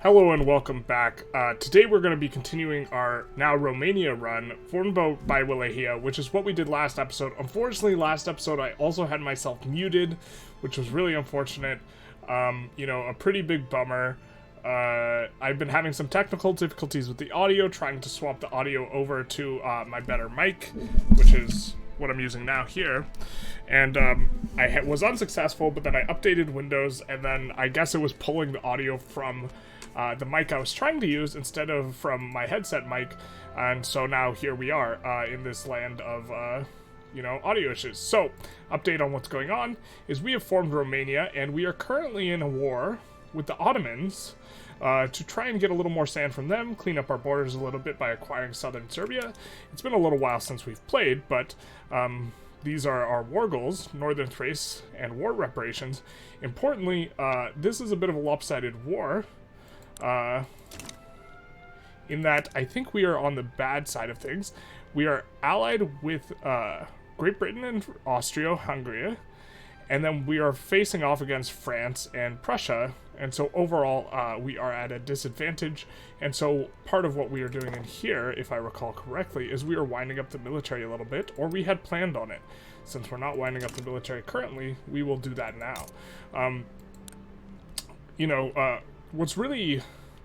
Hello and welcome back. Today we're going to be continuing our now Romania run, formed by Wallachia, which is what we did last episode. Unfortunately, last episode I also had myself muted, which was really unfortunate. A pretty big bummer. I've been having some technical difficulties with the audio, trying to swap the audio over to my better mic, which is what I'm using now here. And I was unsuccessful, but then I updated Windows, and then I guess it was pulling the audio from the mic I was trying to use instead of from my headset mic, and so now here we are in this land of, audio issues. So, update on what's going on is we have formed Romania, and we are currently in a war with the Ottomans to try and get a little more sand from them, clean up our borders a little bit by acquiring southern Serbia. It's been a little while since we've played, but these are our war goals, Northern Thrace and war reparations. Importantly, this is a bit of a lopsided war, in that I think we are on the bad side of things. We are allied with Great Britain and Austria-Hungary, and then we are facing off against France and Prussia, and so overall we are at a disadvantage. And so part of what we are doing in here, if I recall correctly, is we are winding up the military a little bit, or we had planned on it. Since we're not winding up the military currently, we will do that now.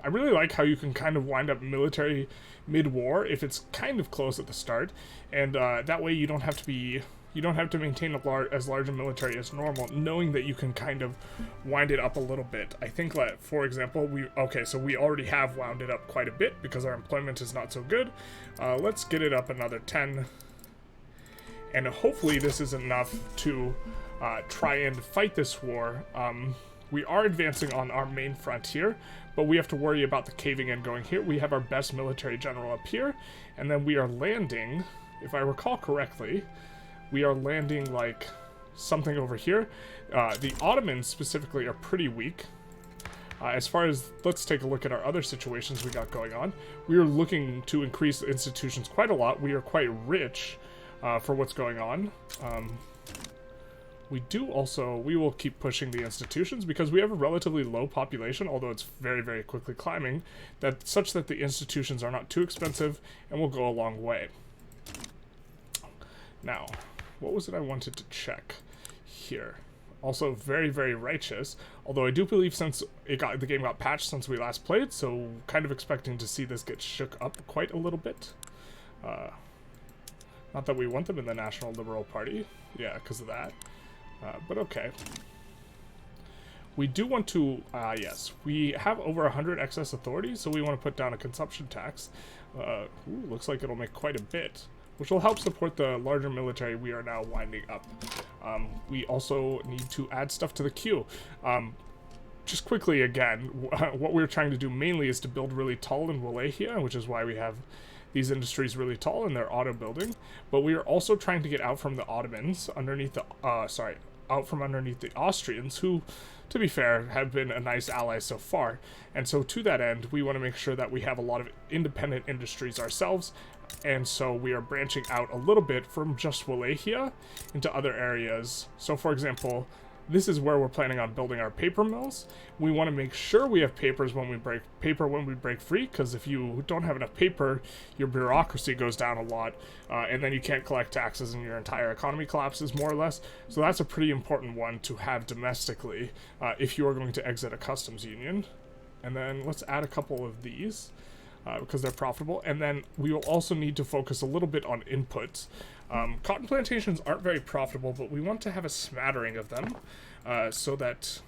I really like how you can kind of wind up military mid-war if it's kind of close at the start, and that way you don't have to maintain as large a military as normal, knowing that you can kind of wind it up a little bit. I think that, for example, we already have wound it up quite a bit because our employment is not so good. Let's get it up another 10, and hopefully this is enough to try and fight this war. We are advancing on our main frontier, but we have to worry about the caving in going here. We have our best military general up here, and then we are landing, if I recall correctly, we are landing like something over here. The Ottomans specifically are pretty weak. As far as, let's take a look at our other situations we got going on. We are looking to increase the institutions quite a lot. We are quite rich for what's going on. We will keep pushing the institutions because we have a relatively low population, although it's very, very quickly climbing, such that the institutions are not too expensive and will go a long way. Now, what was it I wanted to check here? Also very, very righteous, although I do believe since the game got patched since we last played, so kind of expecting to see this get shook up quite a little bit. Not that we want them in the National Liberal Party, yeah, because of that. But okay. We do want to, yes, we have over 100 excess authority, so we want to put down a consumption tax. Looks like it'll make quite a bit, which will help support the larger military we are now winding up. We also need to add stuff to the queue. Just quickly again, what we're trying to do mainly is to build really tall in Wallachia, which is why we have these industries really tall and they're auto building. But we are also trying to get out from the Ottomans, out from underneath the Austrians, who, to be fair, have been a nice ally so far. And so to that end, we want to make sure that we have a lot of independent industries ourselves, and so we are branching out a little bit from just Wallachia into other areas. So for example, this is where we're planning on building our paper mills. We want to make sure we have paper when we break free, because if you don't have enough paper, your bureaucracy goes down a lot, and then you can't collect taxes and your entire economy collapses more or less. So that's a pretty important one to have domestically if you are going to exit a customs union. And then let's add a couple of these because they're profitable. And then we will also need to focus a little bit on inputs. Cotton plantations aren't very profitable, but we want to have a smattering of them so that,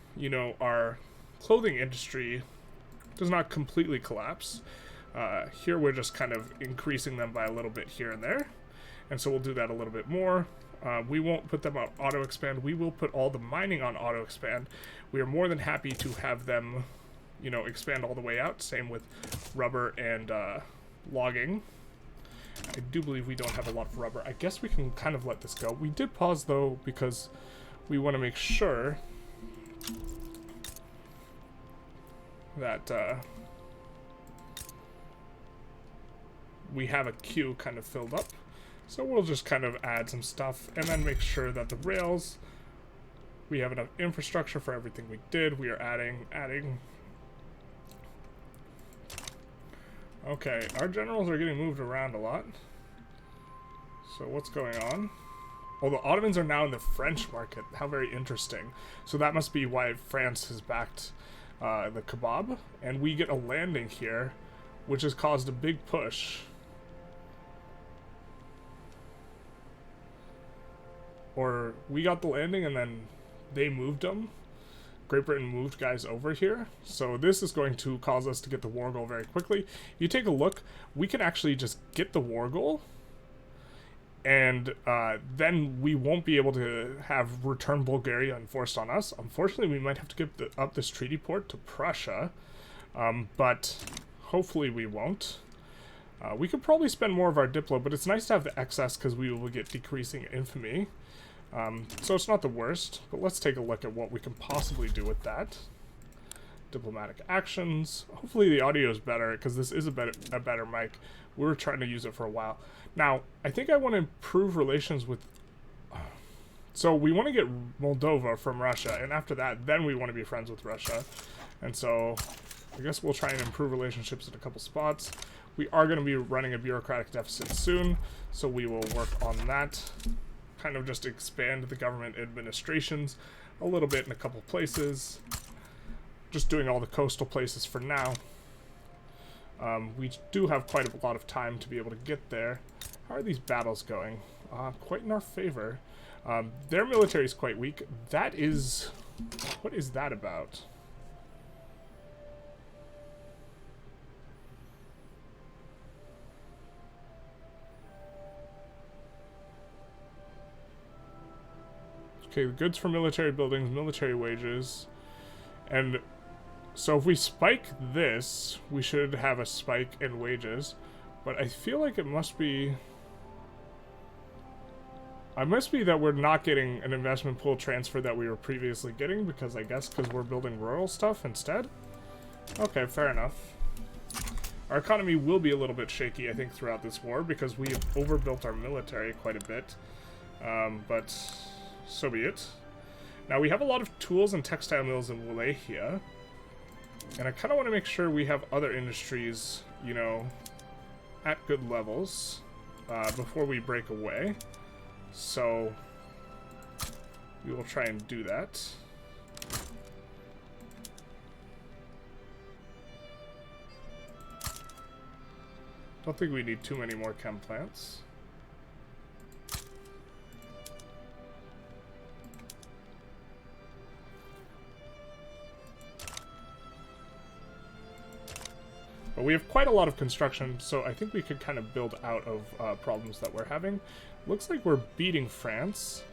our clothing industry does not completely collapse. Here we're just kind of increasing them by a little bit here and there, and so we'll do that a little bit more. We won't put them on auto expand. We will put all the mining on auto expand. We are more than happy to have them, expand all the way out. Same with rubber and logging. I do believe we don't have a lot of rubber. I guess we can kind of let this go. We did pause, though, because we want to make sure that we have a queue kind of filled up. So we'll just kind of add some stuff and then make sure that the rails, we have enough infrastructure for everything we did. We are adding Okay, our generals are getting moved around a lot. So what's going on? Oh, the Ottomans are now in the French market. How very interesting. So that must be why France has backed the kebab. And we get a landing here, which has caused a big push. Or we got the landing and then they moved them. Great Britain moved guys over here. So this is going to cause us to get the war goal very quickly. You take a look, we can actually just get the war goal. And then we won't be able to have return Bulgaria enforced on us. Unfortunately, we might have to give up this treaty port to Prussia. But hopefully we won't. We could probably spend more of our Diplo, but it's nice to have the excess because we will get decreasing infamy. So it's not the worst, but let's take a look at what we can possibly do with that. Diplomatic actions. Hopefully the audio is better because this is a better mic. We were trying to use it for a while. Now, I think I want to improve relations with... So we want to get Moldova from Russia, and after that, then we want to be friends with Russia. And so I guess we'll try and improve relationships in a couple spots. We are going to be running a bureaucratic deficit soon, so we will work on that. Kind of just expand the government administrations a little bit in a couple places. Just doing all the coastal places for now. We do have quite a lot of time to be able to get there. How are these battles going? Quite in our favor. Their military is quite weak. That is... What is that about? Okay, goods for military buildings, military wages. And so if we spike this, we should have a spike in wages. But I feel like it must be... It must be that we're not getting an investment pool transfer that we were previously getting, because I guess because we're building rural stuff instead? Okay, fair enough. Our economy will be a little bit shaky, I think, throughout this war, because we have overbuilt our military quite a bit. But so be it. Now, we have a lot of tools and textile mills in Wallachia. And I kind of want to make sure we have other industries, you know, at good levels before we break away. So we will try and do that. Don't think we need too many more chem plants. But we have quite a lot of construction, so I think we could kind of build out of problems that we're having. Looks like we're beating France.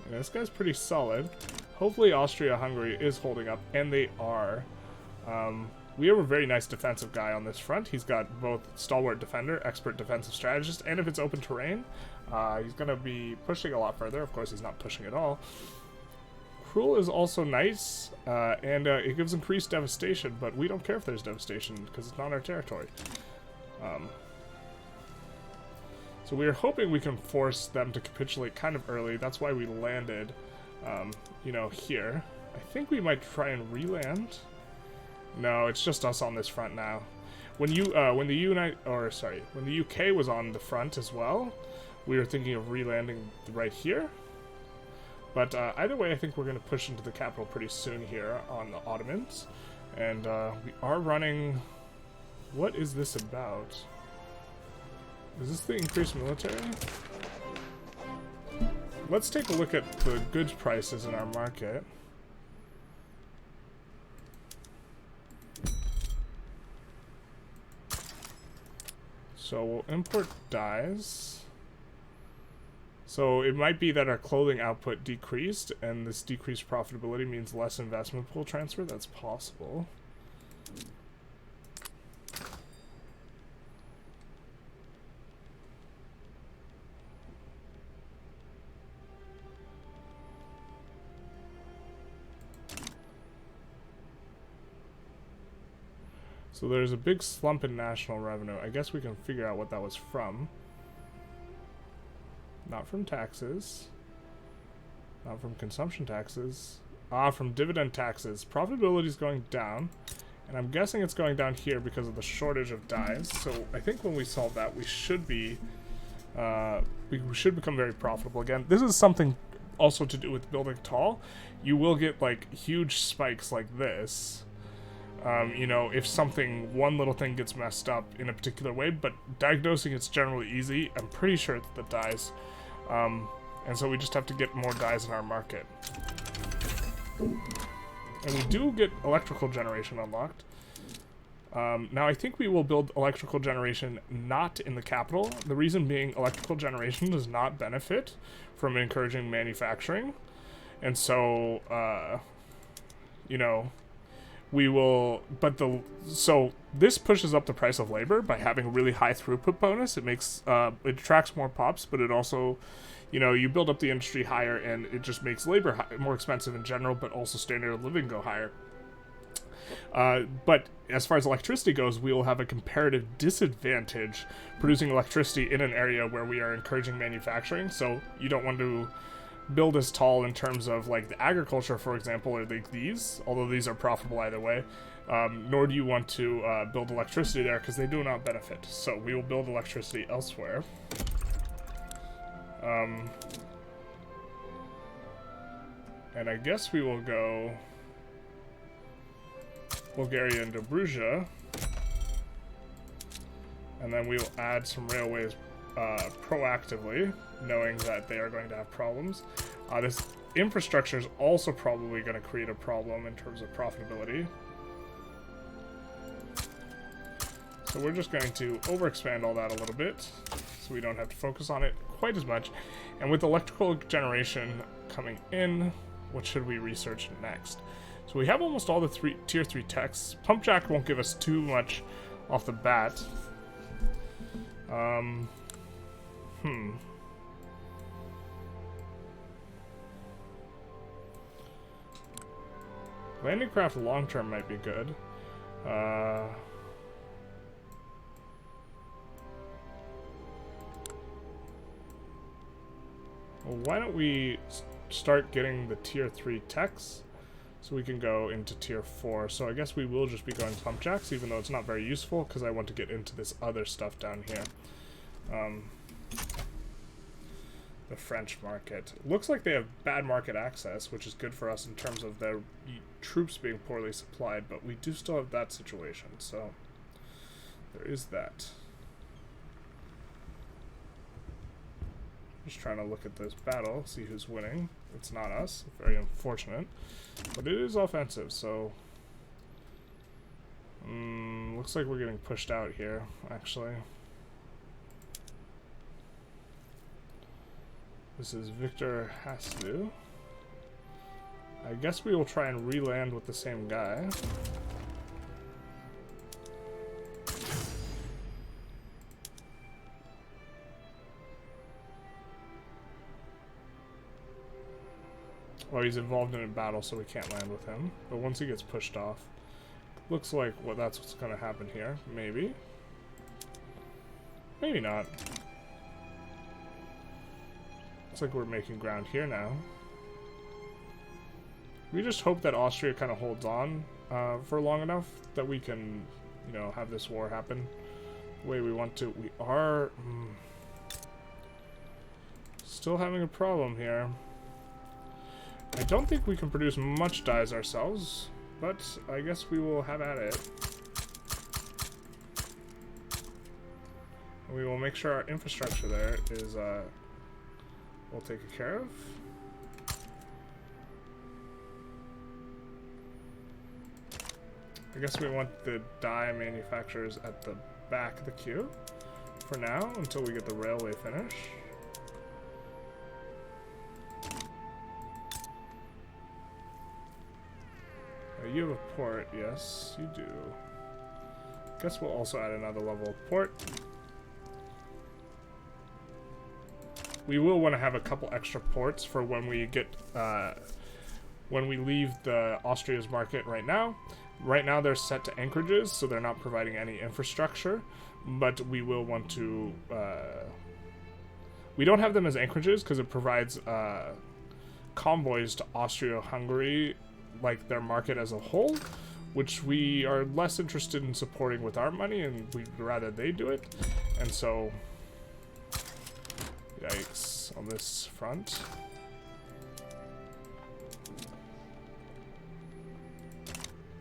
This guy's pretty solid. Hopefully Austria-Hungary is holding up, and they are. We have a very nice defensive guy on this front. He's got both stalwart defender, expert defensive strategist, and if it's open terrain, he's going to be pushing a lot further. Of course, he's not pushing at all. Cruel is also nice, and it gives increased devastation, but we don't care if there's devastation, because it's not our territory. So we are hoping we can force them to capitulate kind of early. That's why we landed, you know, here. I think we might try and re-land. No, it's just us on this front now. When the UK was on the front as well, we were thinking of re-landing right here. But either way, I think we're going to push into the capital pretty soon here on the Ottomans. And we are running... What is this about? Is this the increased military? Let's take a look at the goods prices in our market. So we'll import dyes. So it might be that our clothing output decreased, and this decreased profitability means less investment pool transfer. That's possible. So there's a big slump in national revenue. I guess we can figure out what that was from. Not from taxes. Not from consumption taxes. From dividend taxes. Profitability is going down. And I'm guessing it's going down here because of the shortage of dyes. So I think when we solve that, we should be... we should become very profitable again. This is something also to do with building tall. You will get, like, huge spikes like this. You know, if one little thing gets messed up in a particular way, but diagnosing it's generally easy. I'm pretty sure it's the dyes. And so we just have to get more dyes in our market. And we do get electrical generation unlocked. Now I think we will build electrical generation not in the capital. The reason being electrical generation does not benefit from encouraging manufacturing. And so, you know, we will, so this pushes up the price of labor by having a really high throughput bonus. It makes, it attracts more pops, but it also, you know, you build up the industry higher and it just makes labor more expensive in general, but also standard of living go higher. But as far as electricity goes, we will have a comparative disadvantage producing electricity in an area where we are encouraging manufacturing. So you don't want to build as tall in terms of like the agriculture, for example, or like these, although these are profitable either way. Nor do you want to build electricity there because they do not benefit. So we will build electricity elsewhere. And I guess we will go Bulgaria and Dobruja, and then we will add some railways proactively, knowing that they are going to have problems. This infrastructure is also probably going to create a problem in terms of profitability. So we're just going to overexpand all that a little bit, so we don't have to focus on it quite as much. And with electrical generation coming in, what should we research next? So we have almost all the tier 3 techs. Pump jack won't give us too much off the bat. Landing craft long term might be good. Well, why don't we start getting the tier 3 techs so we can go into tier 4. So I guess we will just be going pump jacks, even though it's not very useful because I want to get into this other stuff down here. The French market. Looks like they have bad market access, which is good for us in terms of their troops being poorly supplied, but we do still have that situation, so there is that. Just trying to look at this battle, see who's winning. It's not us. Very unfortunate. But it is offensive, so... looks like we're getting pushed out here, actually. This is Victor Haslu. I guess we will try and re-land with the same guy. Well, he's involved in a battle, so we can't land with him. But once he gets pushed off, looks like that's what's going to happen here. Maybe. Maybe not. Looks like we're making ground here now. We just hope that Austria kind of holds on for long enough that we can, you know, have this war happen the way we want to. We are still having a problem here. I don't think we can produce much dyes ourselves, but I guess we will have at it. We will make sure our infrastructure there is well taken care of. I guess we want the dye manufacturers at the back of the queue for now until we get the railway finished. You have a port, yes, you do. Guess we'll also add another level of port. We will want to have a couple extra ports for when we get, when we leave the Austria's market right now. Right now they're set to anchorages, so they're not providing any infrastructure, but we will want to, we don't have them as anchorages because it provides, convoys to Austria-Hungary, like their market as a whole, which we are less interested in supporting with our money, and we'd rather they do it. And so, yikes on this front.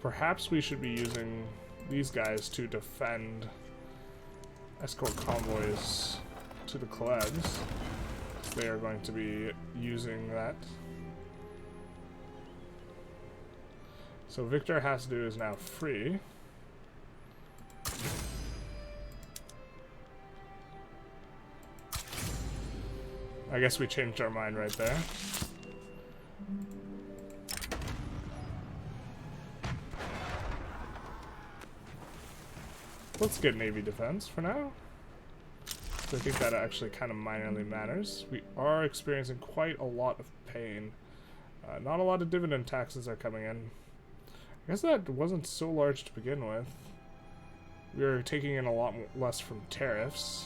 Perhaps we should be using these guys to defend escort convoys to the Klebs. They are going to be using that. So Victor Hasdu is now free. I guess we changed our mind right there. Let's get Navy defense for now. I think that actually kind of minorly matters. We are experiencing quite a lot of pain. Not a lot of dividend taxes are coming in. I guess that wasn't so large to begin with. We are taking in a lot less from tariffs.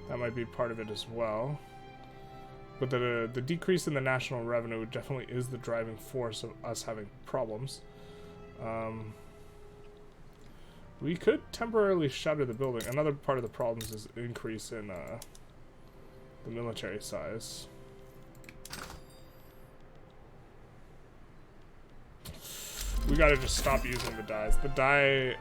That might be part of it as well. But the decrease in the national revenue definitely is the driving force of us having problems. We could temporarily shutter the building. Another part of the problems is increase in the military size. We gotta just stop using the dies. The die,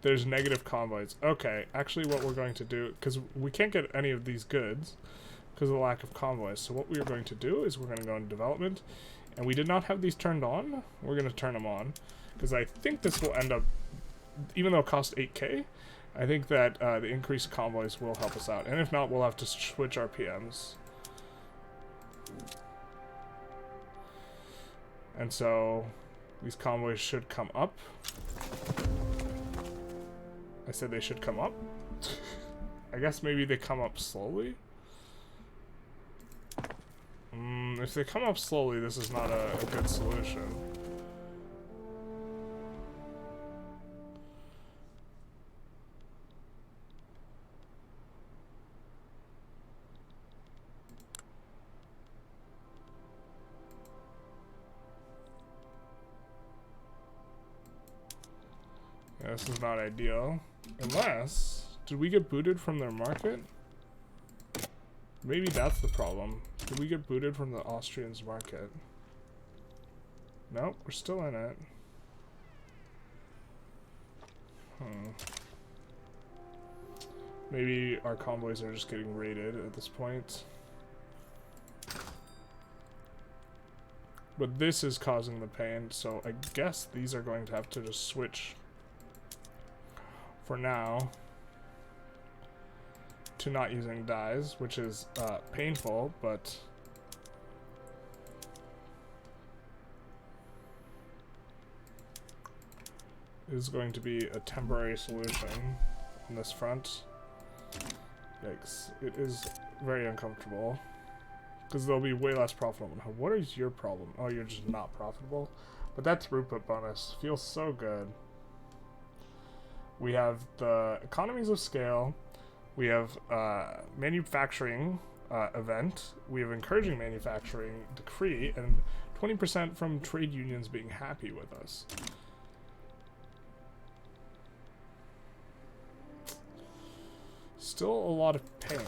there's negative convoys. Okay, actually what we're going to do, because we can't get any of these goods because of the lack of convoys. So what we are going to do is we're going to go into development. And we did not have these turned on. We're going to turn them on. Because I think this will end up, even though it costs 8k, I think that the increased convoys will help us out. And if not, we'll have to switch our PMs. And so, these convoys should come up. I said they should come up. I guess maybe they come up slowly. If they come up slowly, this is not a good solution. Yeah, this is not ideal. Unless, did we get booted from their market? Maybe that's the problem. Did we get booted from the Austrians' market? Nope, we're still in it. Maybe our convoys are just getting raided at this point. But this is causing the pain, so I guess these are going to have to just switch for now to not using dies, which is painful, but is going to be a temporary solution on this front. Yikes. It is very uncomfortable because they'll be way less profitable. What is your problem? Oh, you're just not profitable? But that throughput bonus feels so good. We have the economies of scale. We have manufacturing event. We have encouraging manufacturing decree, and 20% from trade unions being happy with us. Still a lot of pain.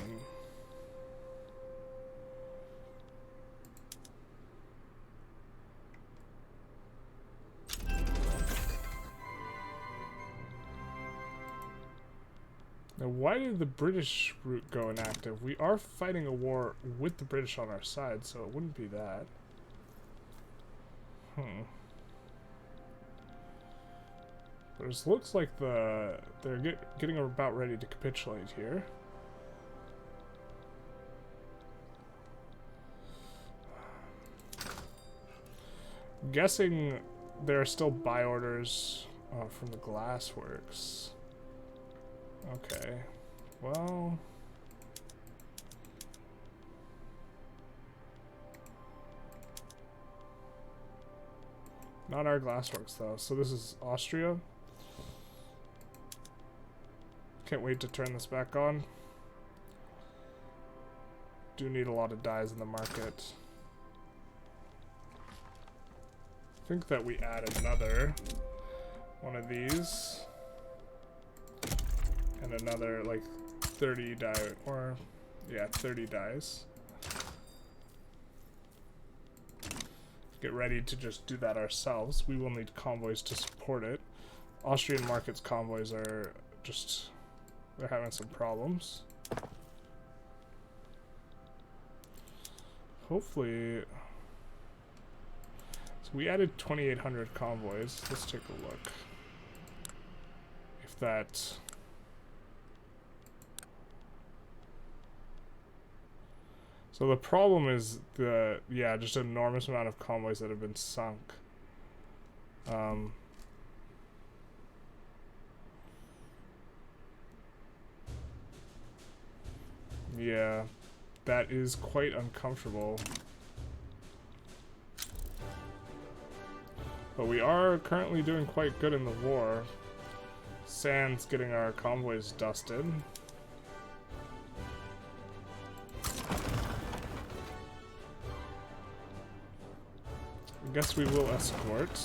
Now, why did the British route go inactive? We are fighting a war with the British on our side, so it wouldn't be that. But it looks like they're getting about ready to capitulate here. I'm guessing there are still buy orders from the glassworks. Okay, well, not our glassworks though. So this is Austria. Can't wait to turn this back on. do need a lot of dyes in the market. I think that we add another one of these. And another, like, 30 dye, or, yeah, 30 dyes. Get ready to just do that ourselves. We will need convoys to support it. Austrian markets convoys are just, they're having some problems. Hopefully, so we added 2,800 convoys. Let's take a look. If that, so the problem is yeah, just an enormous amount of convoys that have been sunk. Yeah, that is quite uncomfortable. But we are currently doing quite good in the war. Sand's getting our convoys dusted. I guess we will escort.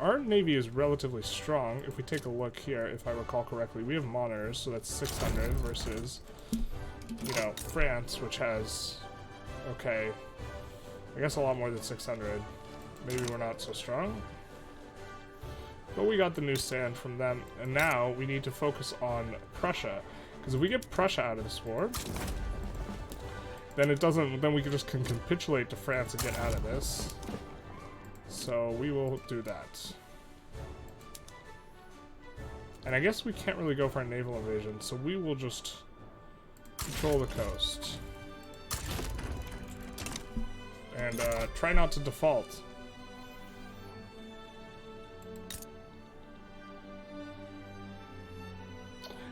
Our navy is relatively strong. If we take a look here, if I recall correctly, we have monitors, so that's 600 versus, you know, France, which has, okay, I guess a lot more than 600. Maybe we're not so strong. But we got the new sand from them, and now we need to focus on Prussia. Because if we get Prussia out of this war, then it doesn't, then we can just capitulate to France and get out of this. So we will do that. And I guess we can't really go for a naval invasion, so we will just control the coast. And try not to default.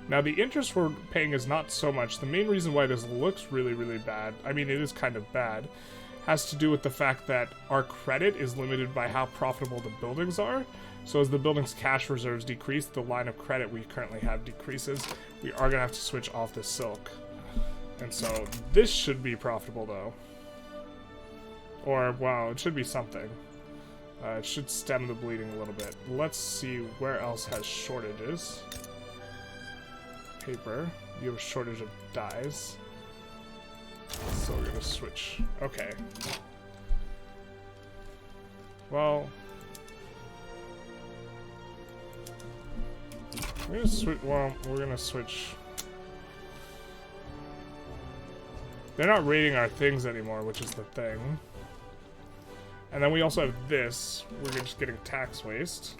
Now the interest we're paying is not so much. The main reason why this looks really, really bad, I mean it is kind of bad, has to do with the fact that our credit is limited by how profitable the buildings are. So as the building's cash reserves decrease, the line of credit we currently have decreases. We are going to have to switch off the silk. And so this should be profitable though. Or, wow, it should be something. It should stem the bleeding a little bit. Let's see where else has shortages. Paper. You have a shortage of dyes. So we're gonna switch. Okay. Well, we're gonna switch. Well, we're gonna switch. They're not raiding our things anymore, which is the thing. And then we also have this. We're just getting tax waste.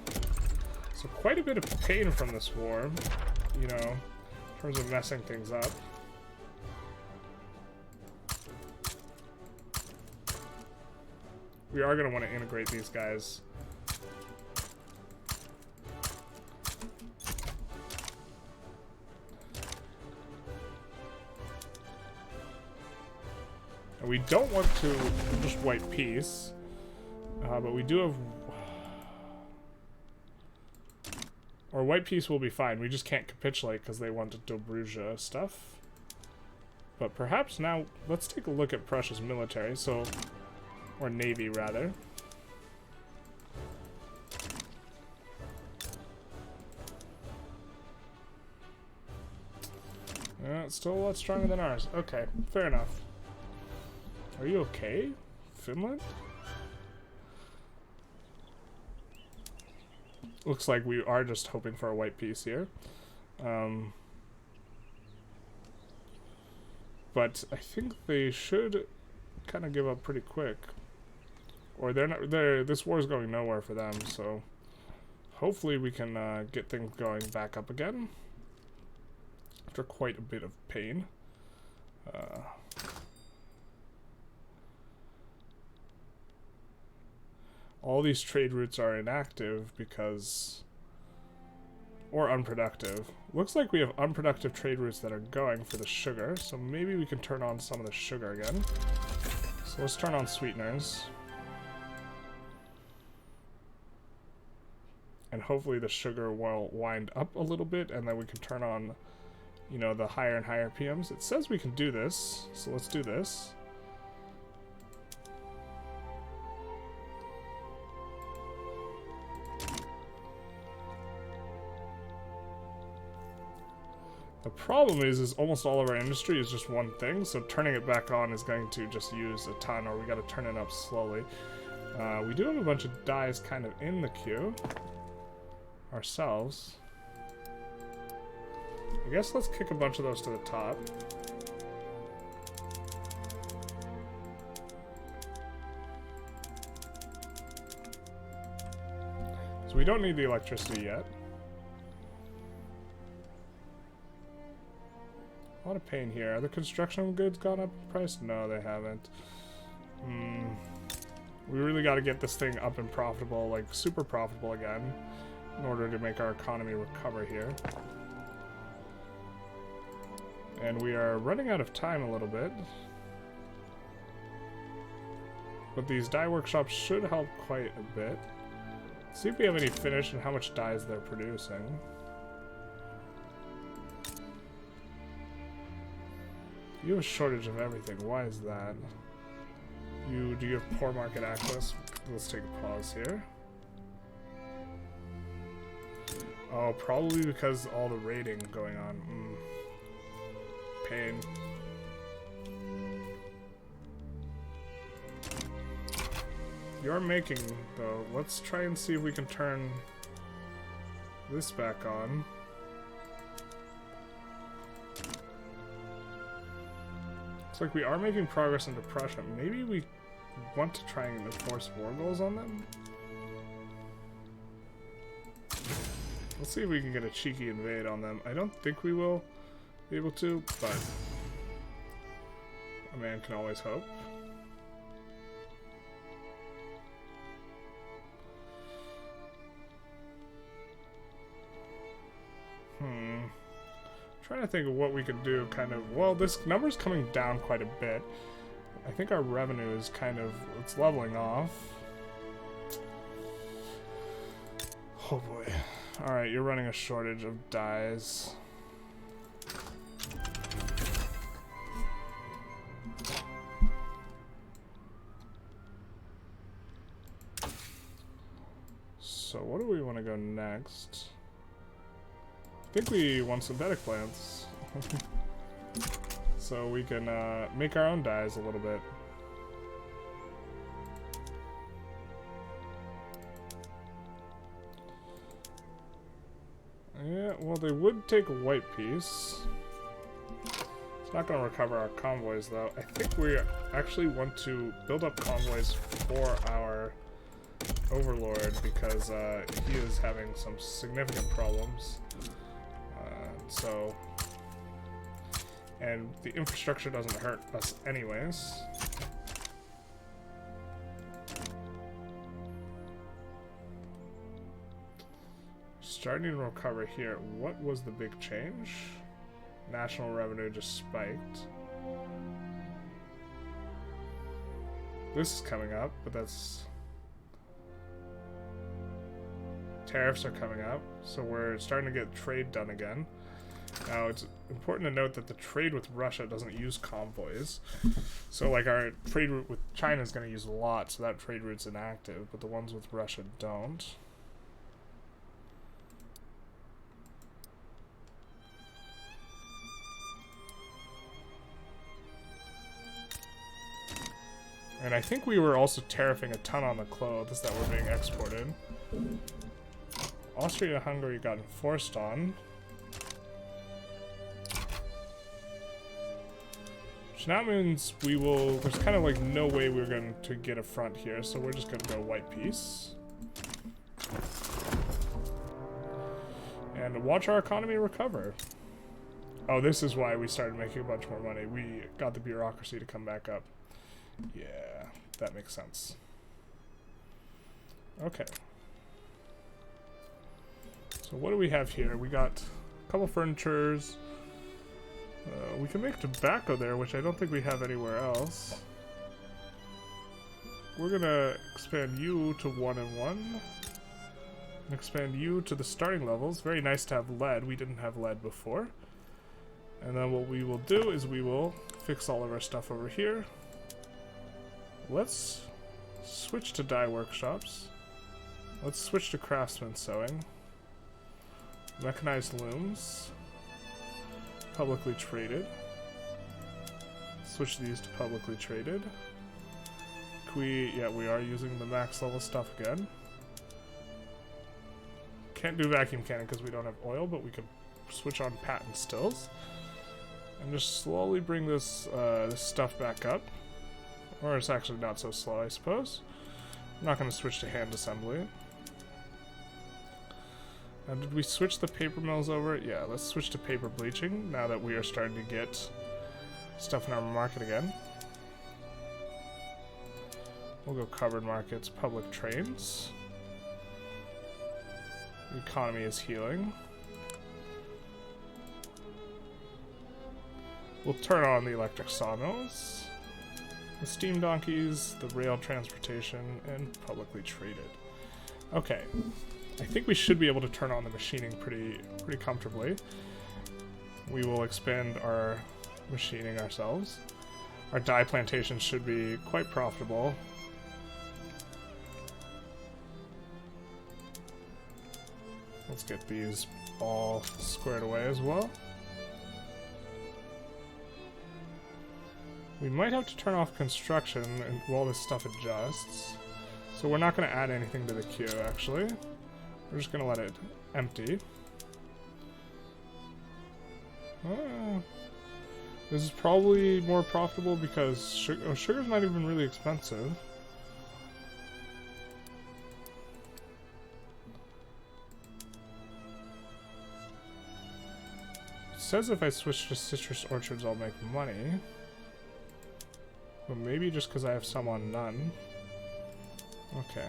So quite a bit of pain from this war, you know, in terms of messing things up. We are going to want to integrate these guys. And we don't want to just white peace, but we do have... Or white peace will be fine. We just can't capitulate because they want to Dobruja stuff. But perhaps now, let's take a look at Prussia's military, so... Or navy, rather. It's still a lot stronger than ours. Okay, fair enough. Are you okay, Finland? Looks like we are just hoping for a white peace here. But I think they should kind of give up pretty quick. Or they're not. This war is going nowhere for them, so hopefully we can get things going back up again after quite a bit of pain. All these trade routes are inactive because, or unproductive. Looks like we have unproductive trade routes that are going for the sugar, so maybe we can turn on some of the sugar again. So let's turn on sweeteners. And hopefully the sugar will wind up a little bit, and then we can turn on you know, the higher and higher PMs. It says we can do this, so let's do this. The problem is almost all of our industry is just one thing, so turning it back on is going to just use a ton, or we gotta turn it up slowly. We do have a bunch of dyes kind of in the queue ourselves. I guess let's kick a bunch of those to the top. So we don't need the electricity yet. A lot of pain here. Are the construction goods gone up in price? No, they haven't. We really got to get this thing up and profitable, like super profitable again, in order to make our economy recover here. And we are running out of time a little bit. But these dye workshops should help quite a bit. Let's see if we have any finish and how much dyes they're producing. You have a shortage of everything. Why is that? Do you have poor market access? Let's take a pause here. Oh, probably because all the raiding going on. Pain. You're making, though. Let's try and see if we can turn this back on. Looks like we are making progress into Prussia. Maybe we want to try and enforce war goals on them? Let's see if we can get a cheeky invade on them. I don't think we will be able to, but a man can always hope. Trying to think of what we could do, kind of. Well, this number's coming down quite a bit. I think our revenue is kind of, it's leveling off. Oh boy. Alright, you're running a shortage of dyes. So what do we want to go next? I think we want synthetic plants. So we can make our own dyes a little bit. Yeah, well, they would take a white piece. It's not going to recover our convoys, though. I think we actually want to build up convoys for our overlord because he is having some significant problems. And the infrastructure doesn't hurt us anyways. Starting to recover here. What was the big change? National revenue just spiked. This is coming up, but that's... Tariffs are coming up, so we're starting to get trade done again. Now, it's important to note that the trade with Russia doesn't use convoys. So, like, our trade route with China is going to use a lot, so that trade route's inactive, but the ones with Russia don't. And I think we were also tariffing a ton on the clothes that were being exported. Austria-Hungary got enforced on. Which now means we will... There's kind of like no way we're going to get a front here, so we're just going to go white peace. And watch our economy recover. Oh, this is why we started making a bunch more money. We got the bureaucracy to come back up. Yeah, that makes sense. Okay. So what do we have here? We got a couple furnitures. We can make tobacco there, which I don't think we have anywhere else. We're gonna expand you to 1 and 1. And expand you to the starting levels. Very nice to have lead. We didn't have lead before. And then what we will do is we will fix all of our stuff over here. Let's switch to dye workshops. Let's switch to craftsman sewing. Mechanized looms. Publicly traded. Switch these to publicly traded. Yeah, we are using the max level stuff again. Can't do vacuum cannon because we don't have oil, but we can switch on patent stills. And just slowly bring this, this stuff back up. Or it's actually not so slow, I suppose. I'm not going to switch to hand assembly. Now, did we switch the paper mills over? Yeah, let's switch to paper bleaching now that we are starting to get stuff in our market again. We'll go covered markets, public trains. The economy is healing. We'll turn on the electric sawmills, the steam donkeys, the rail transportation, and publicly traded. Okay, I think we should be able to turn on the machining pretty comfortably. We will expand our machining ourselves. Our dye plantations should be quite profitable. Let's get these all squared away as well. We might have to turn off construction while this stuff adjusts. So we're not going to add anything to the queue, actually. We're just going to let it empty. This is probably more profitable because sugar's not even really expensive. It says if I switch to citrus orchards I'll make money. But maybe just because I have some on none. Okay.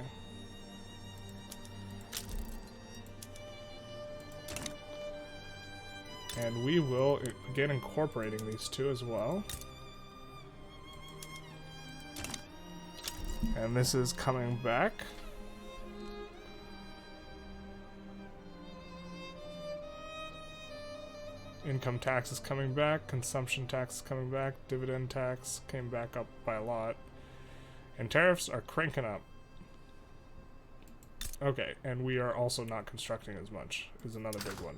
And we will begin incorporating these two as well. And this is coming back. Income tax is coming back, consumption tax is coming back, dividend tax came back up by a lot. And tariffs are cranking up. Okay, and we are also not constructing as much, is another big one.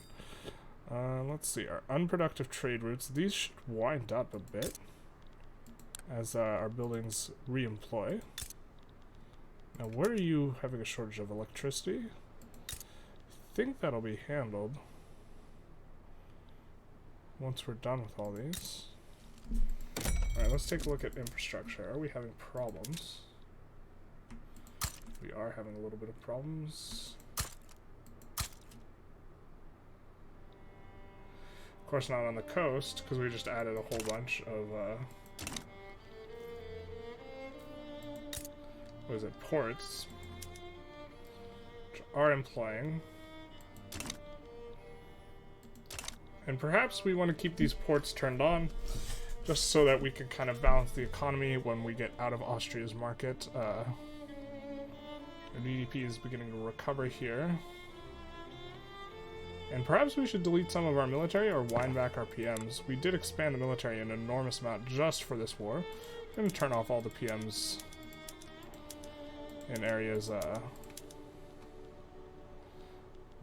Let's see, our unproductive trade routes, these should wind up a bit as our buildings re-employ. Now, where are you having a shortage of electricity? I think that'll be handled once we're done with all these. Alright, let's take a look at infrastructure. Are we having problems? We are having a little bit of problems. Of course not on the coast, because we just added a whole bunch of, what is it, ports, which are employing. And perhaps we want to keep these ports turned on, just so that we can kind of balance the economy when we get out of Austria's market. The GDP is beginning to recover here. And perhaps we should delete some of our military or wind back our PMs. We did expand the military an enormous amount just for this war. I'm going to turn off all the PMs in areas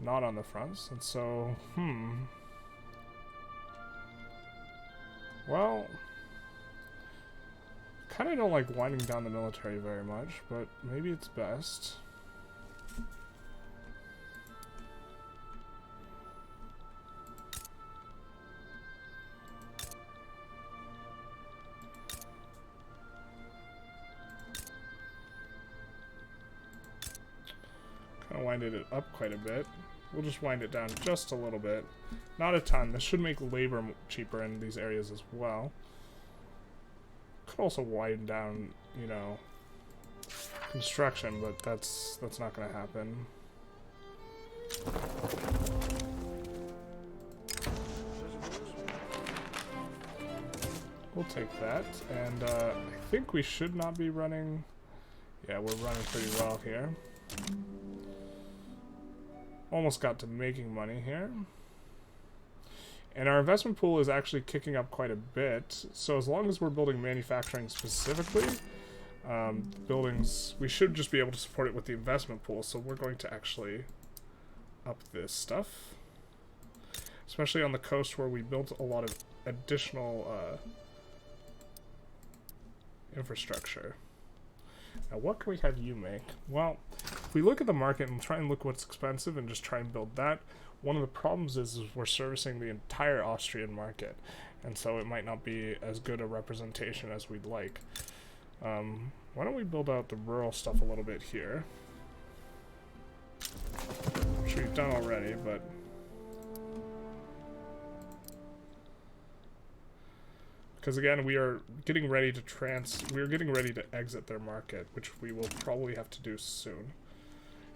not on the fronts. And so, well, kind of don't like winding down the military very much, but maybe it's best. Kind of winded it up quite a bit. We'll just wind it down just a little bit. Not a ton. This should make labor cheaper in these areas as well. Could also widen down, you know, construction, but that's not going to happen. We'll take that, and I think we should not be running. Yeah, we're running pretty well here. Almost got to making money here. And our investment pool is actually kicking up quite a bit. So as long as we're building manufacturing specifically, buildings, we should just be able to support it with the investment pool. So we're going to actually up this stuff. Especially on the coast where we built a lot of additional infrastructure. Now what can we have you make? Well, if we look at the market and try and look what's expensive and just try and build that, one of the problems is we're servicing the entire Austrian market, and so it might not be as good a representation as we'd like. Why don't we build out the rural stuff a little bit here? Which we've done already, but because again, we are getting ready to exit their market, which we will probably have to do soon.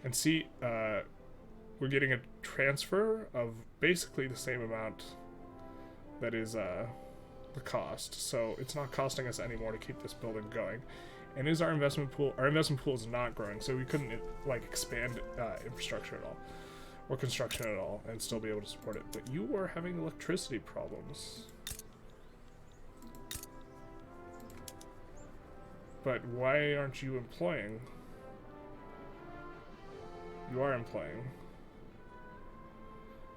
And see, we're getting a transfer of basically the same amount that is the cost. So it's not costing us anymore to keep this building going. And is our investment pool? Our investment pool is not growing, so we couldn't like expand infrastructure at all or construction at all and still be able to support it. But you are having electricity problems. But why aren't you employing? You are employing.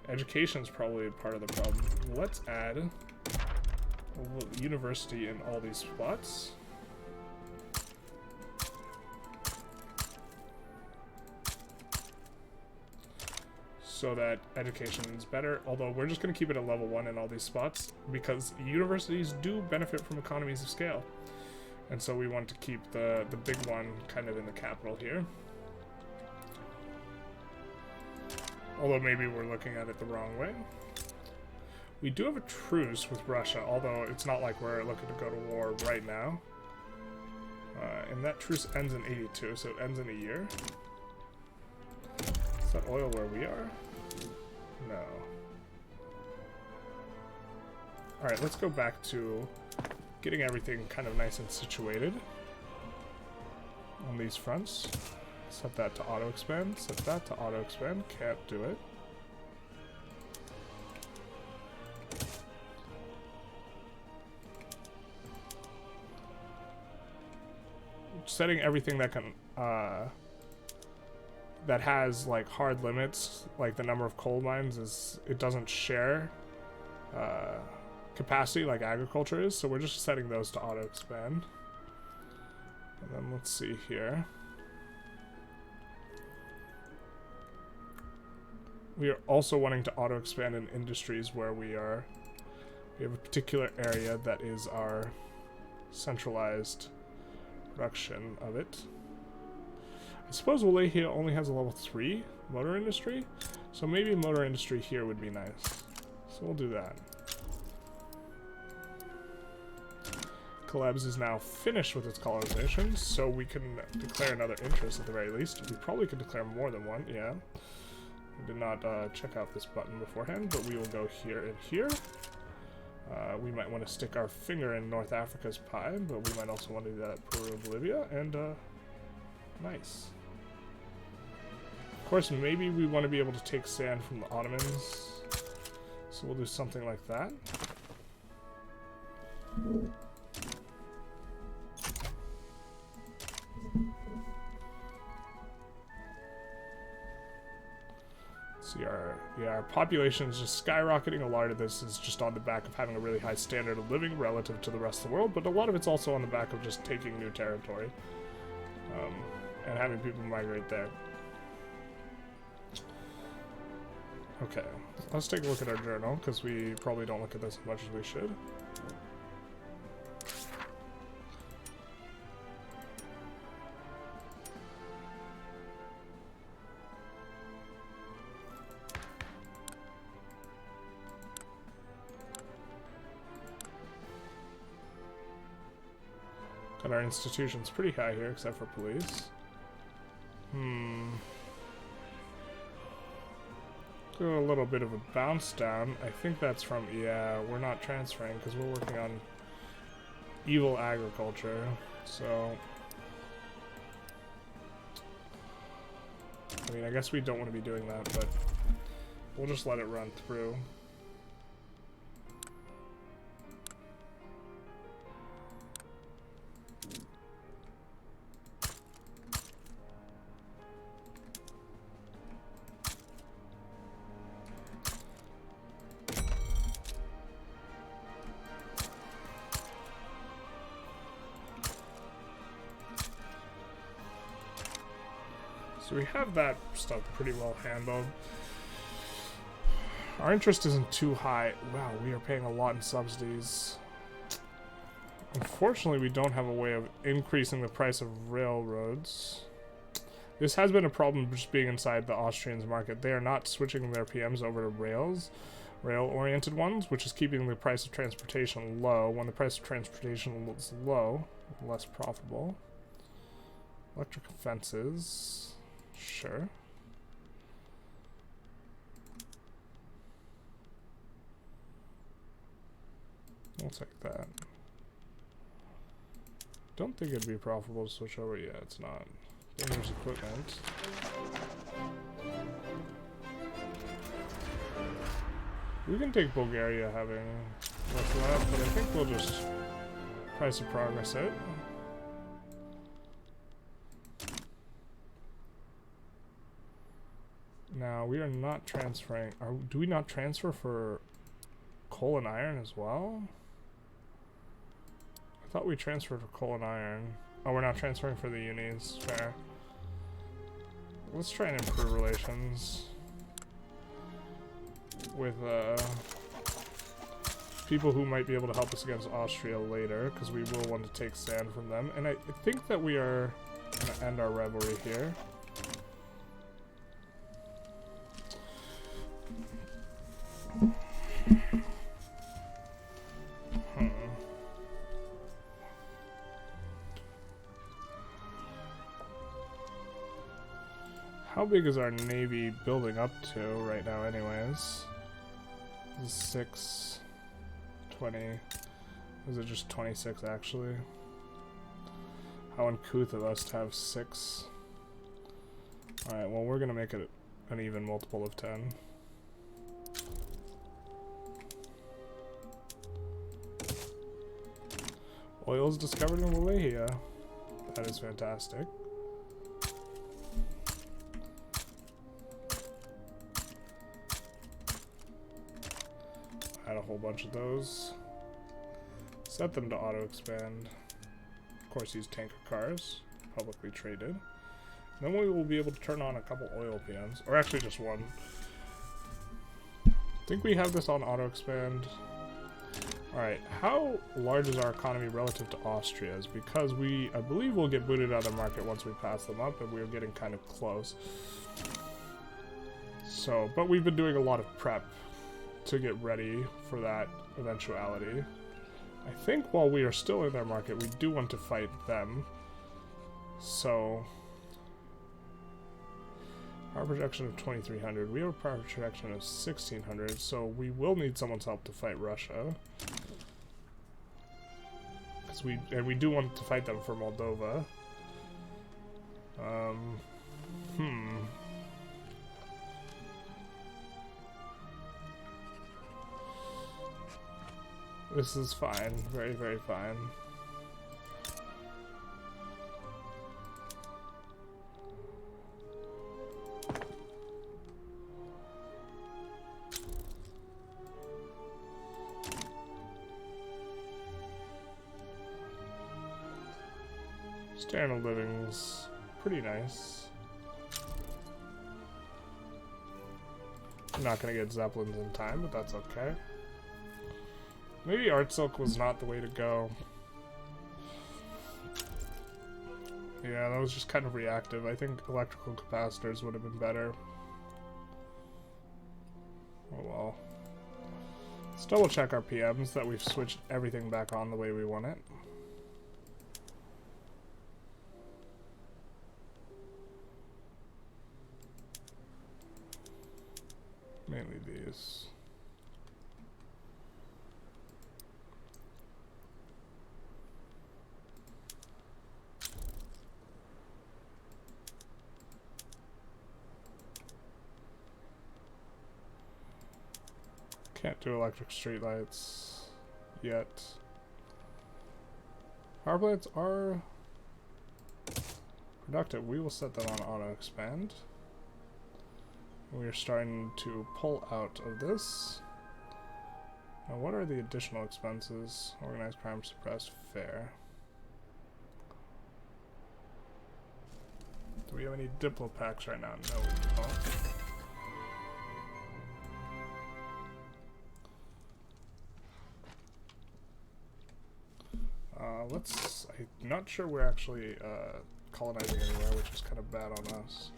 Education's probably a part of the problem. Let's add a university in all these spots. So that education is better, although we're just going to keep it at level 1 in all these spots because universities do benefit from economies of scale. And so we want to keep the big one kind of in the capital here. Although maybe we're looking at it the wrong way. We do have a truce with Russia, although it's not like we're looking to go to war right now. And that truce ends in 82, so it ends in a year. Is that oil where we are? No. Alright, let's go back to getting everything kind of nice and situated on these fronts. Set that to auto expand, set that to auto expand, can't do it. Setting everything that can, that has like hard limits, like the number of coal mines is, it doesn't share, capacity like agriculture is, so we're just setting those to auto expand. And then let's see here. We are also wanting to auto expand in industries where we have a particular area that is our centralized production of it. I suppose Wallachia only has a level 3 motor industry, so maybe motor industry here would be nice. So we'll do that. Caleb's is now finished with its colonization, so we can declare another interest at the very least. We probably could declare more than one, yeah. I did not check out this button beforehand, but we will go here and here. We might want to stick our finger in North Africa's pie, but we might also want to do that at Peru and Bolivia, and nice. Of course, maybe we want to be able to take sand from the Ottomans, so we'll do something like that. See, our population is just skyrocketing. A lot of this is just on the back of having a really high standard of living relative to the rest of the world, but a lot of it's also on the back of just taking new territory and having people migrate there. Okay, let's take a look at our journal, because we probably don't look at this as much as we should. Got our institutions pretty high here, except for police. Do a little bit of a bounce down. I think that's from, yeah, we're not transferring because we're working on evil agriculture, so I mean, I guess we don't want to be doing that, but we'll just let it run through. So we have that stuff pretty well handled. Our interest isn't too high. Wow, we are paying a lot in subsidies. Unfortunately, we don't have a way of increasing the price of railroads. This has been a problem just being inside the Austrians market. They are not switching their PMs over to rail-oriented ones, which is keeping the price of transportation low. When the price of transportation is low, less profitable. Electric fences. Sure. We'll take that. Don't think it'd be profitable to switch over. Yeah, it's not. Dangerous equipment. We can take Bulgaria having less of that, but I think we'll just price of progress it. Now, we are not transferring. Do we not transfer for coal and iron as well? I thought we transferred for coal and iron. Oh, we're not transferring for the unis. Fair. Let's try and improve relations with people who might be able to help us against Austria later, because we will want to take sand from them. And I think that we are going to end our rivalry here. How big is our navy building up to right now anyways? This is 6, 20. Is it just 26 actually? How uncouth of us to have 6. Alright, well we're gonna make it an even multiple of 10. Oil is discovered in Wallachia. That is fantastic. Add a whole bunch of those. Set them to auto-expand. Of course, use tanker cars, publicly traded. Then we will be able to turn on a couple oil PMs, or actually just one. I think we have this on auto-expand. Alright, how large is our economy relative to Austria's? Because I believe we'll get booted out of the market once we pass them up, and we're getting kind of close. So, but we've been doing a lot of prep to get ready for that eventuality. I think while we are still in their market, we do want to fight them. So, power projection of 2300. We have a power projection of 1600, so we will need someone's help to fight Russia. And we do want to fight them for Moldova. This is fine. Very, very fine. Standard of living's pretty nice. I'm not gonna get Zeppelins in time, but that's okay. Maybe Art Silk was not the way to go. Yeah, that was just kind of reactive. I think electrical capacitors would have been better. Oh well. Let's double check our PMs that we've switched everything back on the way we want it. Mainly these. Can't do electric streetlights yet. Power plants are productive. We will set them on auto expand. We are starting to pull out of this. Now, what are the additional expenses? Organized crime, suppressed, fair. Do we have any Diplo packs right now? No, we don't. I'm not sure we're actually colonizing anywhere, which is kind of bad on us.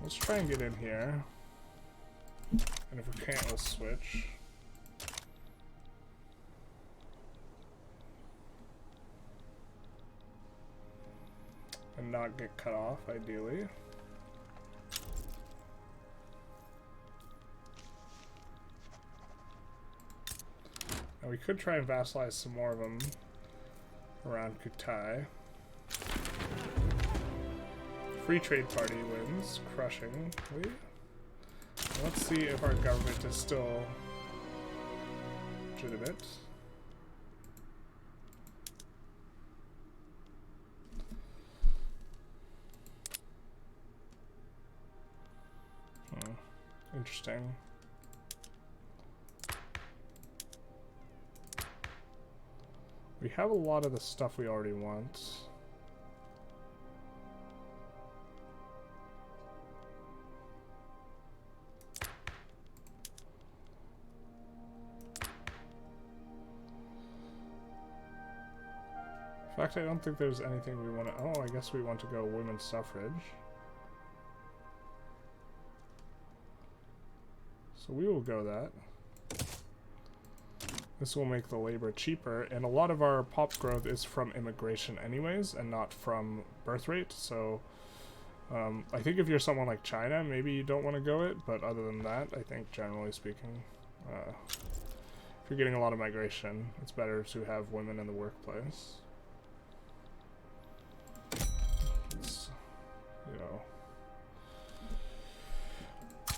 Let's try and get in here. And if we can't, we'll switch. And not get cut off, ideally. And we could try and vassalize some more of them around Kutai. Free Trade Party wins, crushingly. Let's see if our government is still legitimate. Interesting. We have a lot of the stuff we already want. In fact, I don't think there's anything we want to... Oh, I guess we want to go women's suffrage. So we will go that. This will make the labor cheaper, and a lot of our pop growth is from immigration anyways, and not from birth rate, so I think if you're someone like China, maybe you don't want to go it, but other than that, I think generally speaking, if you're getting a lot of migration, it's better to have women in the workplace. It's, you know...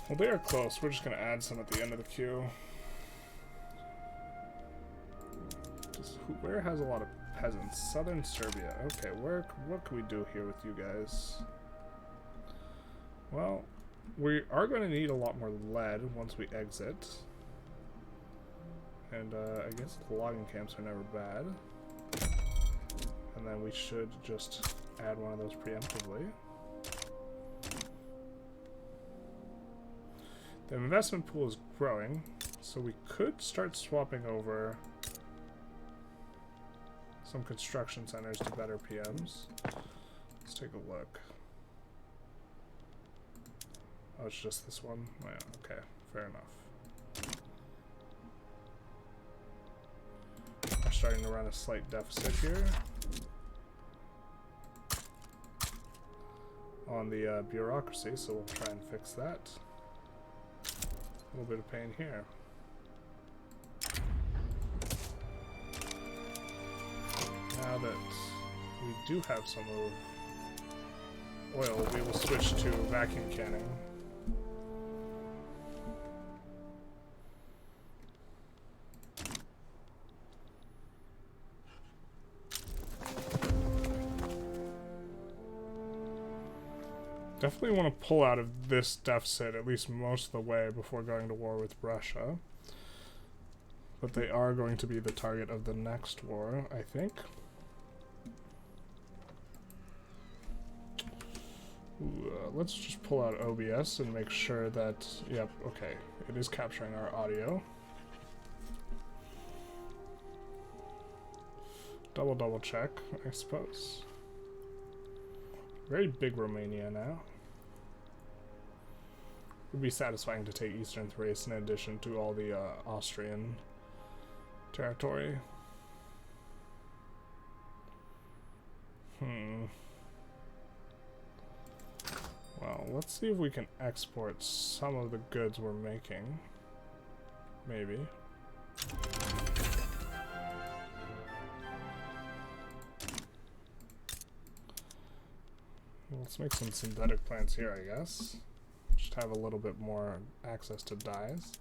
Well, they are close. We're just going to add some at the end of the queue. Where has a lot of peasants? Southern Serbia. Okay, what can we do here with you guys? Well, we are going to need a lot more lead once we exit. And I guess the logging camps are never bad. And then we should just add one of those preemptively. The investment pool is growing, so we could start swapping over some construction centers to better PMs. Let's take a look. Oh, it's just this one? Oh, yeah, okay, fair enough. We're starting to run a slight deficit here on the bureaucracy, so we'll try and fix that. A little bit of pain here. Now that we do have some of oil, we will switch to vacuum canning. Definitely want to pull out of this deficit at least most of the way before going to war with Russia. But they are going to be the target of the next war, I think. Ooh, let's just pull out OBS and make sure that, yep, okay, it is capturing our audio. Double check, I suppose. Very big Romania now. It would be satisfying to take Eastern Thrace in addition to all the Austrian territory. Well, let's see if we can export some of the goods we're making. Maybe. Let's make some synthetic plants here, I guess. Just have a little bit more access to dyes.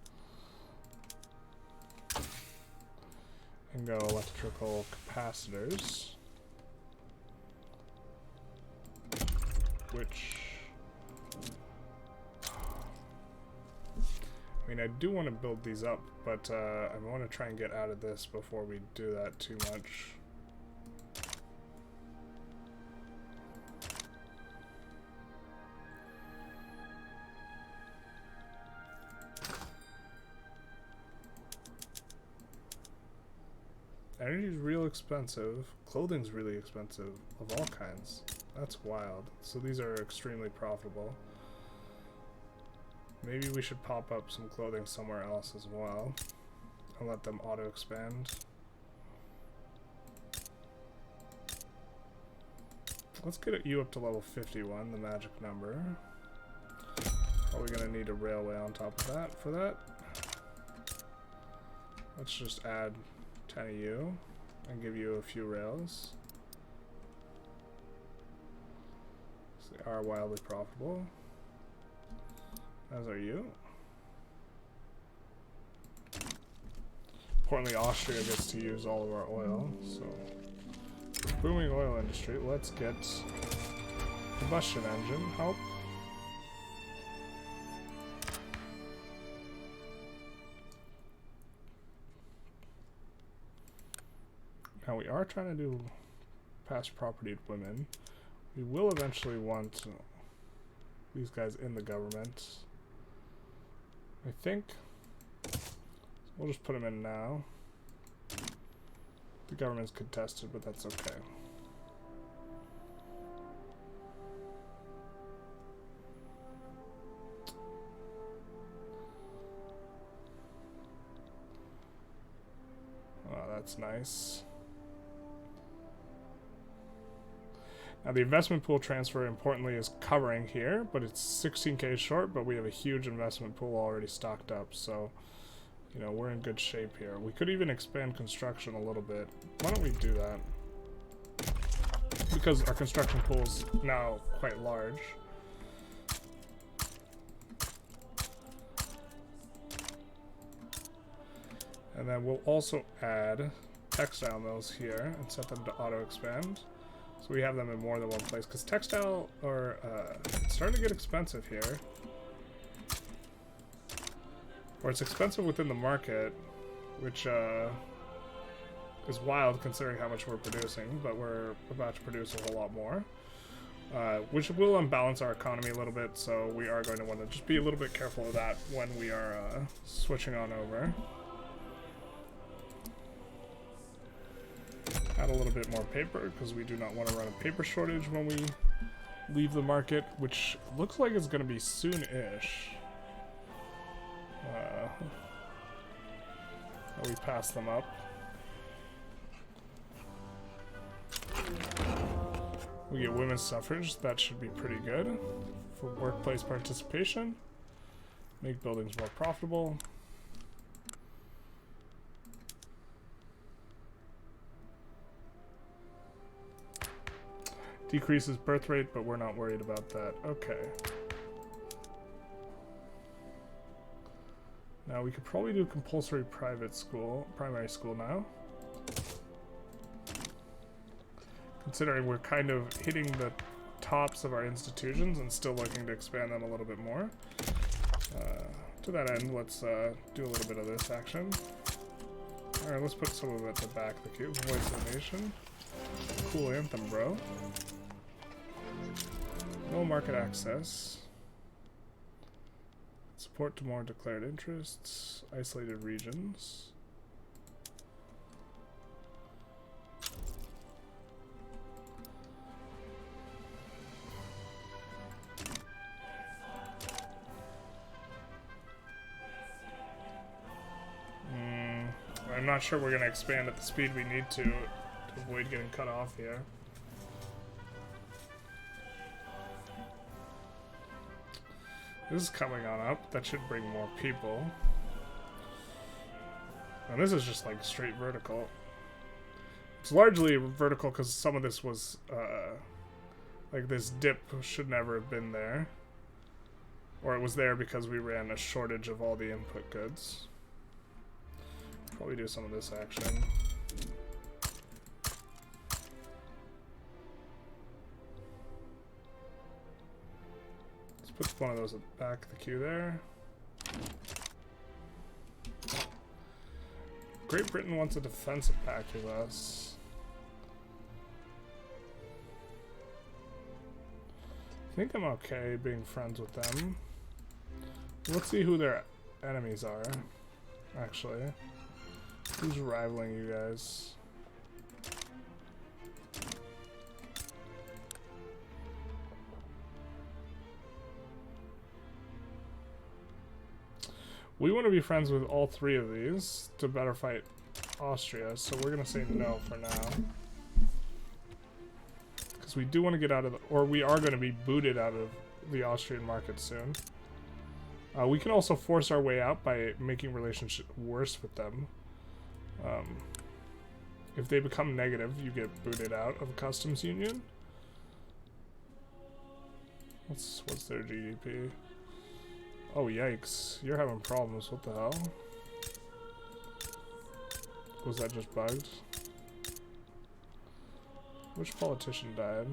And go electrical capacitors. Which... I mean, I do want to build these up, but I want to try and get out of this before we do that too much. Energy's real expensive. Clothing's really expensive of all kinds. That's wild. So these are extremely profitable. Maybe we should pop up some clothing somewhere else as well. And let them auto-expand. Let's get you up to level 51, the magic number. Probably gonna need a railway on top of that for that. Let's just add 10 of you and give you a few rails. So they are wildly profitable. As are you. Importantly, Austria gets to use all of our oil, so booming oil industry. Let's get combustion engine help. Now we are trying to do past property women. We will eventually want these guys in the government. I think we'll just put them in now. The government's contested, but that's okay. Oh, that's nice. Now the investment pool transfer, importantly, is covering here, but it's 16k short, but we have a huge investment pool already stocked up, so, you know, we're in good shape here. We could even expand construction a little bit. Why don't we do that? Because our construction pool is now quite large. And then we'll also add textile mills here and set them to auto-expand. So we have them in more than one place, because textile are it's starting to get expensive here. Or it's expensive within the market, which is wild considering how much we're producing, but we're about to produce a whole lot more. Which will unbalance our economy a little bit, so we are going to want to just be a little bit careful of that when we are switching on over. Add a little bit more paper, because we do not want to run a paper shortage when we leave the market, which looks like it's going to be soon-ish. We pass them up. We get women's suffrage. That should be pretty good for workplace participation. Make buildings more profitable. Decreases birth rate, but we're not worried about that. Okay. Now we could probably do compulsory primary school now. Considering we're kind of hitting the tops of our institutions and still looking to expand them a little bit more. To that end, let's do a little bit of this action. Alright, let's put some of it at the back of the cube. Voice of the Nation. Cool anthem, bro. No market access. Support to more declared interests. Isolated regions. I'm not sure we're going to expand at the speed we need to avoid getting cut off here. This is coming on up. That should bring more people. And this is just like straight vertical. It's largely vertical because some of this was like this dip should never have been there. Or it was there because we ran a shortage of all the input goods. Probably do some of this action. Let's put one of those at the back of the queue there. Great Britain wants a defensive pact with us. I think I'm okay being friends with them. Let's see who their enemies are, actually. Who's rivaling you guys? We want to be friends with all three of these to better fight Austria, so we're going to say no for now. Because we do want to get out of the... Or we are going to be booted out of the Austrian market soon. We can also force our way out by making relationship worse with them. If they become negative, you get booted out of a customs union. What's their GDP? Oh, yikes. You're having problems. What the hell? Was that just bugged? Which politician died?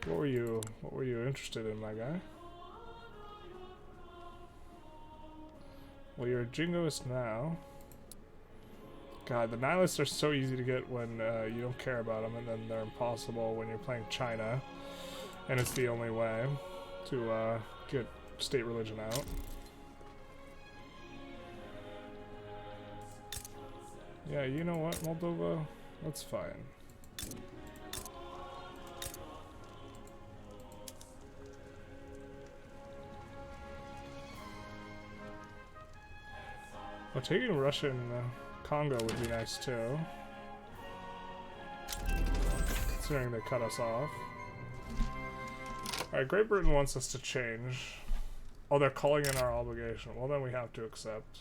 What were you interested in, my guy? Well, you're a jingoist now. God, the nihilists are so easy to get when you don't care about them, and then they're impossible when you're playing China. And it's the only way to get state religion out. Yeah, you know what, Moldova? That's fine. Well, taking Russia and Congo would be nice too. Considering they cut us off. Alright, Great Britain wants us to change. Oh, they're calling in our obligation. Well, then we have to accept.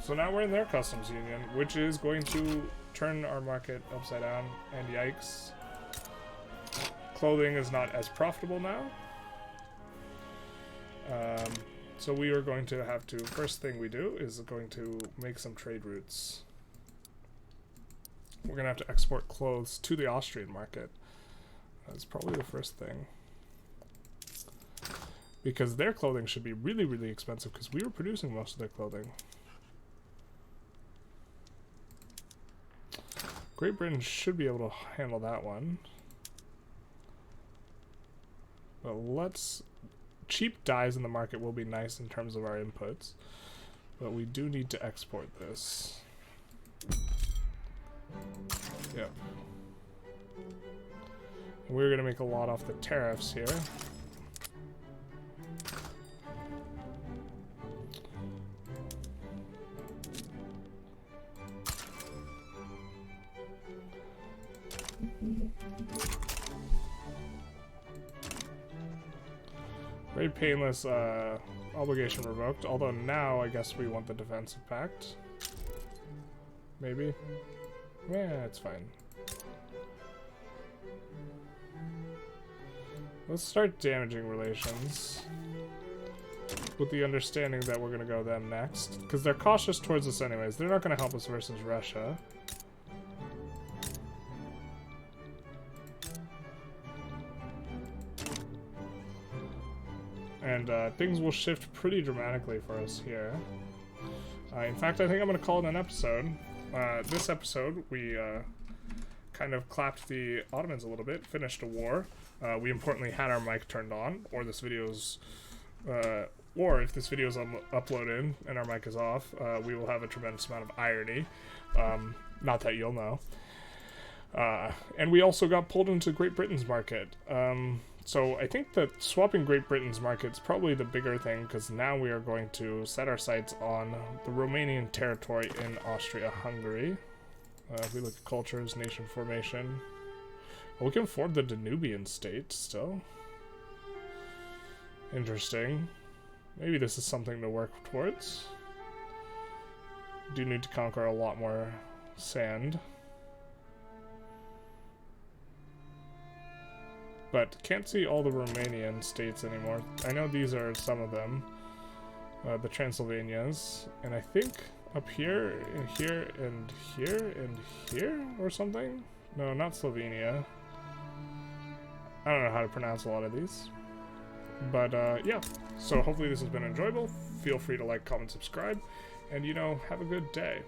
So now we're in their customs union, which is going to turn our market upside down, and yikes. Clothing is not as profitable now. So we are going to have to, first thing we do is going to make some trade routes. We're going to have to export clothes to the Austrian market. That's probably the first thing. Because their clothing should be really, really expensive because we were producing most of their clothing. Great Britain should be able to handle that one. But let's... Cheap dyes in the market will be nice in terms of our inputs. But we do need to export this. Yep. And we're going to make a lot off the tariffs here. Very painless obligation revoked, although now I guess we want the defensive pact. Maybe. Yeah, it's fine. Let's start damaging relations. With the understanding that we're going to go them next. Because they're cautious towards us anyways. They're not going to help us versus Russia. And things will shift pretty dramatically for us here. In fact, I think I'm going to call it an episode. This episode, we kind of clapped the Ottomans a little bit, finished a war. We importantly had our mic turned on, or this video's... or if this video is uploaded and our mic is off, we will have a tremendous amount of irony. Not that you'll know. And we also got pulled into Great Britain's market. So I think that swapping Great Britain's market is probably the bigger thing, because now we are going to set our sights on the Romanian territory in Austria-Hungary. If we look at cultures, nation formation, we can form the Danubian state still. Interesting. Maybe this is something to work towards. Do need to conquer a lot more sand. But can't see all the Romanian states anymore. I know these are some of them. The Transylvanias. And I think up here, and here, and here, and here, or something? No, not Slovenia. I don't know how to pronounce a lot of these. But, yeah. So hopefully this has been enjoyable. Feel free to like, comment, subscribe. And, you know, have a good day.